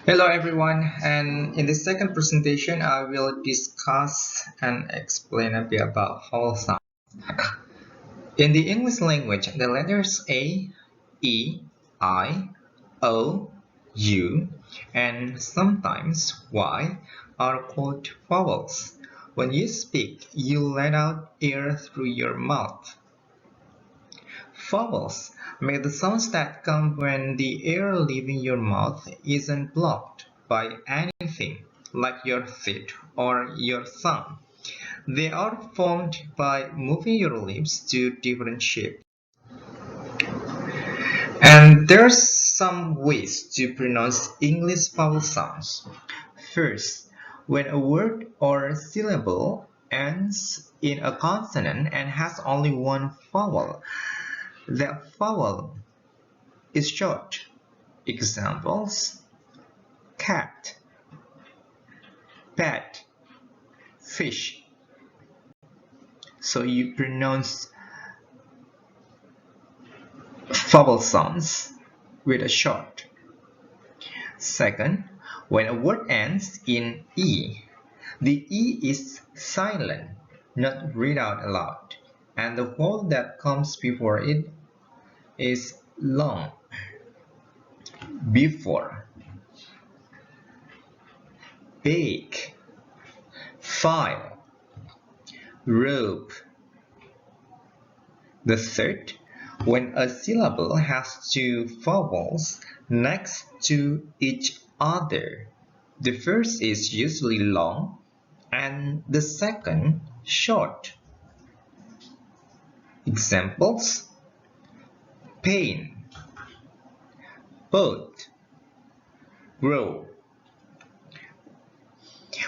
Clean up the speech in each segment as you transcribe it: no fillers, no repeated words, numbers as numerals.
Hello everyone, and in this second presentation I will discuss and explain a bit about vowel sound. In the English language, the letters A, E, I, O, U, and sometimes Y are called vowels. When you speak, you let out air through your mouth. Vowels make the sounds that come when the air leaving your mouth isn't blocked by anything like your teeth or your thumb. They are formed by moving your lips to different shapes. And there's some ways to pronounce English vowel sounds. First, when a word or syllable ends in a consonant and has only one vowel, that vowel is short. Examples: cat, pet, fish. So you pronounce vowel sounds with a short. Second, when a word ends in E, the E is silent, not read out aloud, and the vowel that comes before it is long. Before, bake, file, rope. The third, when a syllable has two vowels next to each other. The first is usually long and the second short. Examples: pain, boat, grow.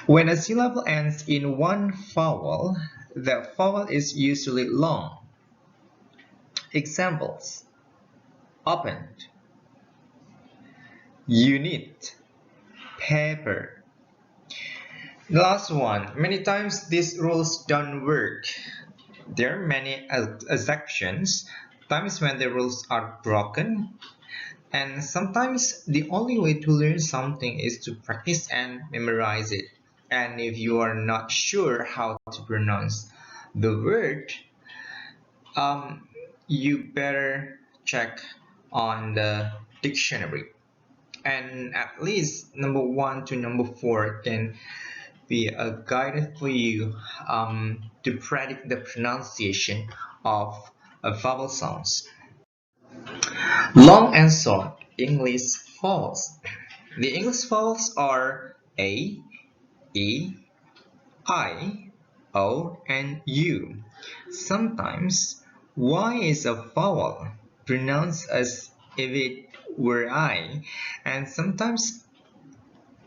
When a syllable ends in one vowel, the vowel is usually long. Examples: opened, unit, paper. The last one, many times these rules don't work. There are many exceptions, times when the rules are broken, and sometimes the only way to learn something is to practice and memorize it. And if you are not sure how to pronounce the word, um, you better check on the dictionary. And at least number 1 to number 4 can be a guide for you to predict the pronunciation of vowel sounds. Long and short English vowels. The English vowels are A, E, I, O, and U. Sometimes Y is a vowel, pronounced as if it were I, and sometimes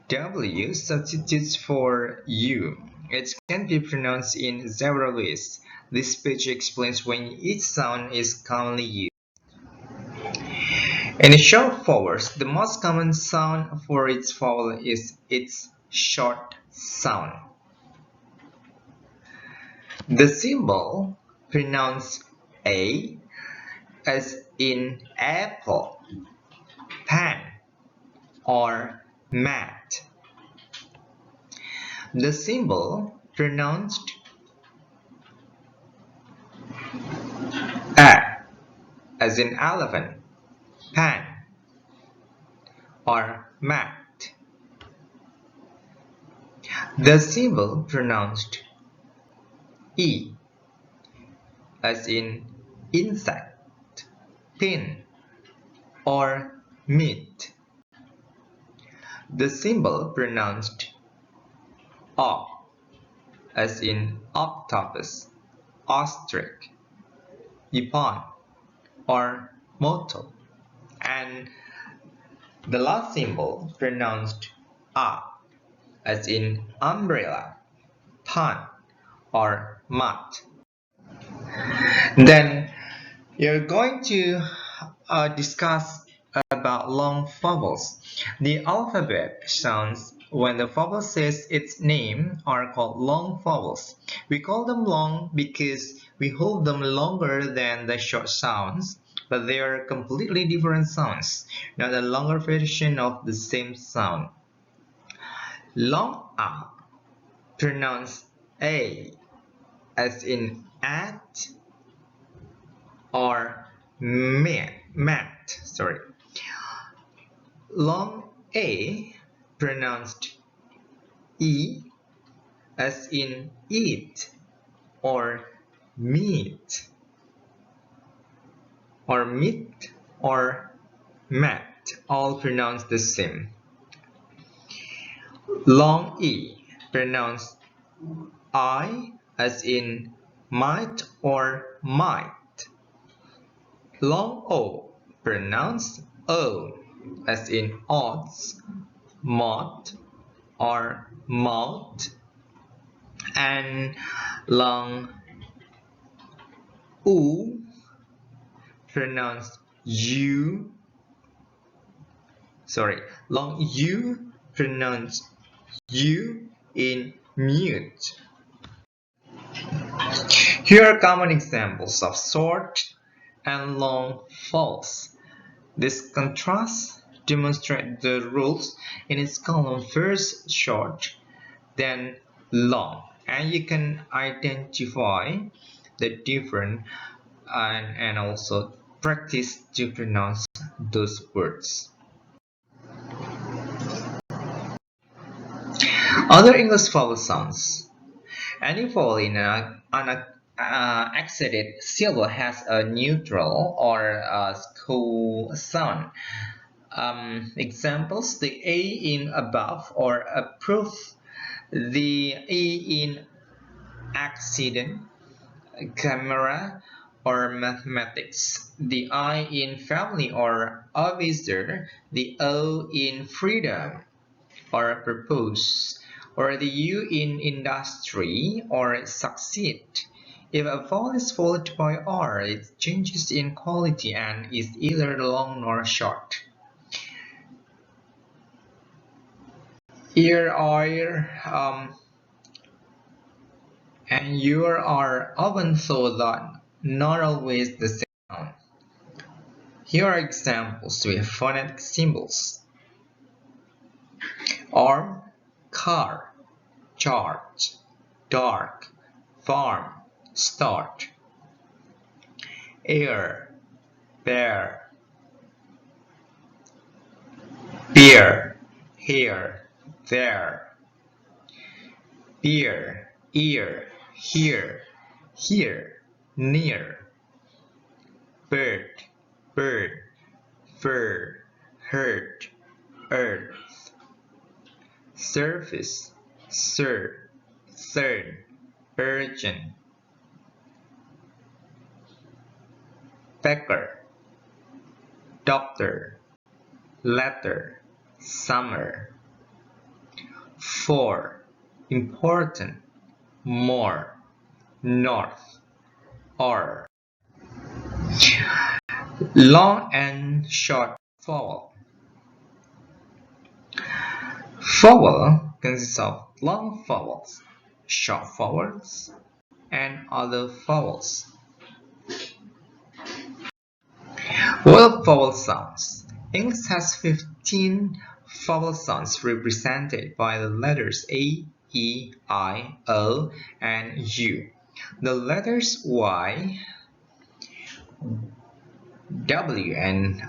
W substitutes for U. It can be pronounced in several ways. This page explains when each sound is commonly used. In short vowels, the most common sound for its vowel is its short sound. The symbol pronounced A as in apple, pan, or mat. The symbol pronounced A as in elephant, pan, or mat. The symbol pronounced E as in insect, pin, or meat. The symbol pronounced O as in octopus, ostrich, ippon, or motto. And the last symbol pronounced A as in umbrella, pun, or mat. Then you're going to discuss about long vowels. The alphabet sounds when the vowel says its name are called long vowels. We call them long because we hold them longer than the short sounds, but they are completely different sounds, not a longer version of the same sound. Long A, pronounce A, as in at or mat. Sorry. Long A, pronounced E, as in eat or meat, or meat or mat, all pronounced the same. Long E, pronounced I, as in might or might. Long O, pronounced O, as in odds, mought or mouth. And long U, pronounced U. Long U, pronounced U in mute. Here are common examples of short and long vowels. This contrast demonstrates the rules in its column: first short, then long, and you can identify the difference and also practice to pronounce those words. Other English vowel sounds. Any vowel in an accented syllable has a neutral or a school sound. Examples: the A in above or approve, the E in accident, camera, or mathematics, the I in family or officer, the O in freedom or purpose, or the U in industry or succeed. If a vowel is followed by R, it changes in quality and is either long or short. Ear, and your are often thought that not always the same sound. Here are examples with phonetic symbols: arm, car, charge, dark, farm, start. Air, bear, beer, here, there. Beer, ear, here, near. Bird, bird, fur, hurt, earth. Surface, sir, third, urgent. Pecker, doctor, letter, summer. For, important, more, north, or. Long and short vowel. Vowel consists of long vowels, short vowels, and other vowels. What are vowel sounds? English has 15 vowel sounds represented by the letters A, E, I, O, and U. The letters Y, W, and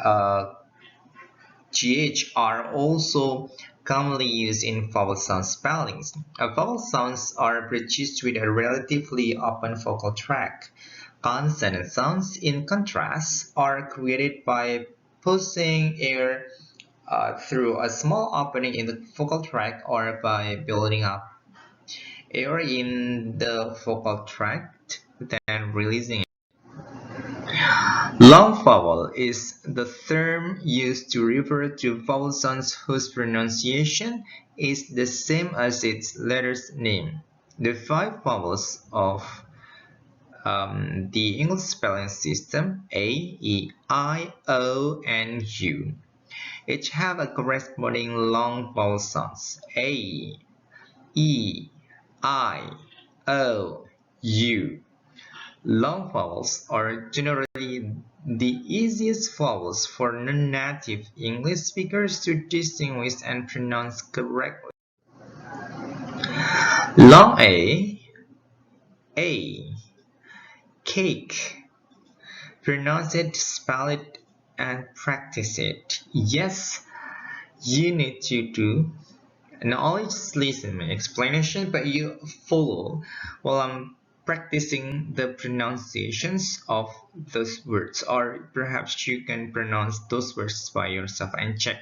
GH are also commonly used in vowel sound spellings. Vowel sounds are produced with a relatively open vocal tract. Consonant sounds, in contrast, are created by pushing air through a small opening in the vocal tract or by building up air in the vocal tract, then releasing it. Long vowel is the term used to refer to vowel sounds whose pronunciation is the same as its letter's name. The 5 vowels of the English spelling system, A, E, I, O, and U, each have a corresponding long vowel sounds: A, E, I, O, U. Long vowels are generally the easiest vowels for non-native English speakers to distinguish and pronounce correctly. Long A, cake. Pronounce it, spell it, and practice it. Yes, you need to do. Not only just listen my explanation, but you follow while I'm practicing the pronunciations of those words, or perhaps you can pronounce those words by yourself and check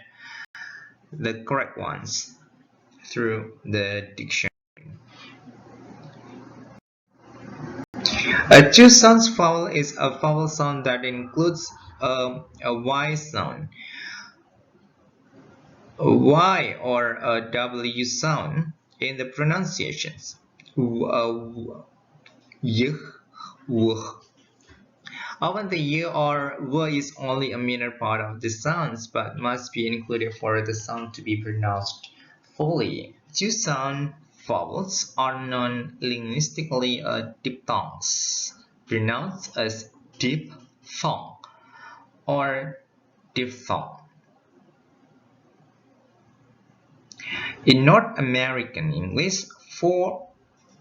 the correct ones through the dictionary. A two sounds vowel is a vowel sound that includes a Y sound, a Y or a W sound in the pronunciations. Y, w. Often the y or w is only a minor part of the sounds, but must be included for the sound to be pronounced fully. Two sound vowels are non-linguistically diphthongs, pronounced as diphthong or diphthong. In North American English, 4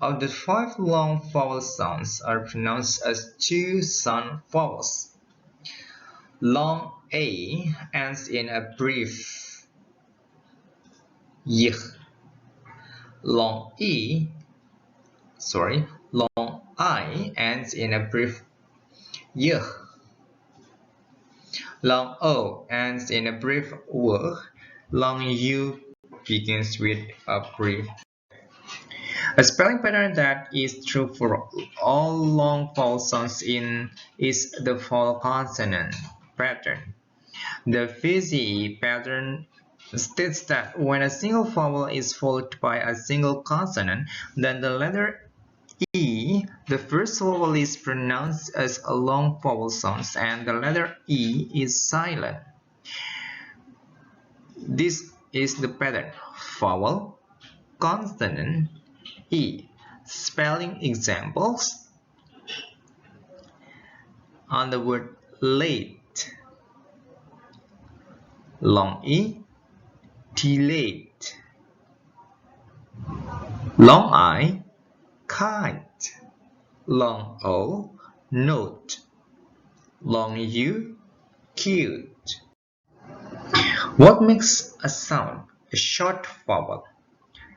of the 5 long vowel sounds are pronounced as two sound vowels. Long A ends in a brief y. Long I ends in a brief y. Long O ends in a brief w. Long U begins with a brief. A spelling pattern that is true for all long vowel sounds is the vowel consonant pattern. The VCE pattern states that when a single vowel is followed by a single consonant, then the letter E, the first vowel, is pronounced as a long vowel sound and the letter E is silent. This is the pattern: vowel, consonant, E. Spelling examples on the word late. Long E, delayed. Long I, kite. Long O, note. Long U, cute. What makes a sound a short vowel?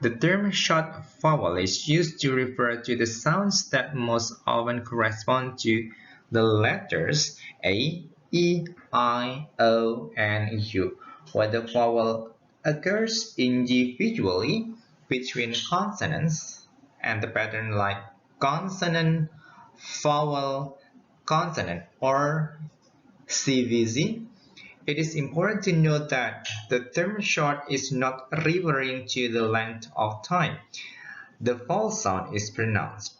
The term short vowel is used to refer to the sounds that most often correspond to the letters A, E, I, O, and U, where the vowel occurs individually between consonants and the pattern like consonant, vowel, consonant, or CVC. It is important to note that the term short is not referring to the length of time the vowel sound is pronounced.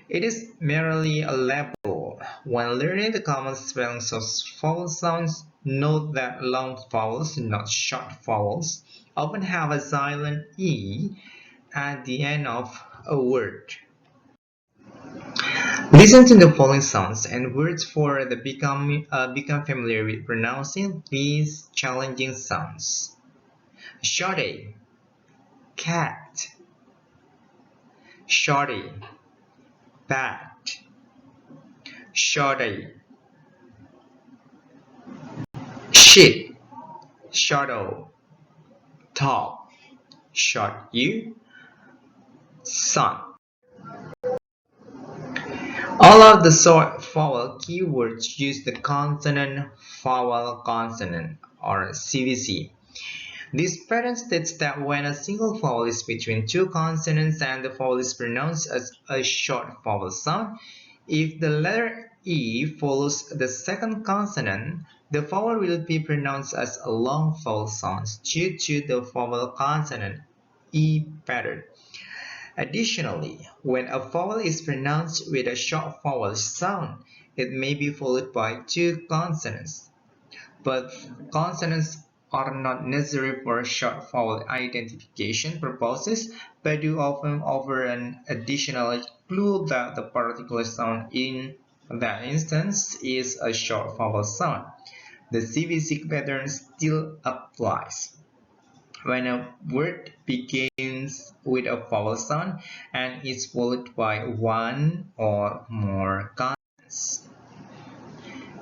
It is merely a label. When learning the common spellings of vowel sounds, note that long vowels, not short vowels, often have a silent E at the end of a word. Listen to the following sounds and words for the become familiar with pronouncing these challenging sounds. Shorty, cat. Shorty, bat. Shorty, sheet. Shadow, top. Short U, sun. All of the vowel keywords use the consonant vowel consonant or CVC. This pattern states that when a single vowel is between two consonants and the vowel is pronounced as a short vowel sound, if the letter E follows the second consonant, the vowel will be pronounced as a long vowel sound due to the vowel consonant E pattern. Additionally, when a vowel is pronounced with a short vowel sound, it may be followed by two consonants. But consonants are not necessary for short vowel identification purposes, but do often offer an additional clue that the particular sound in that instance is a short vowel sound. The CVC pattern still applies. When a word begins with a vowel sound and is followed by one or more consonants.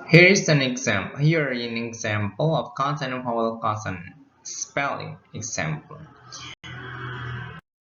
Here is an example. Here is an example of consonant vowel consonant spelling example.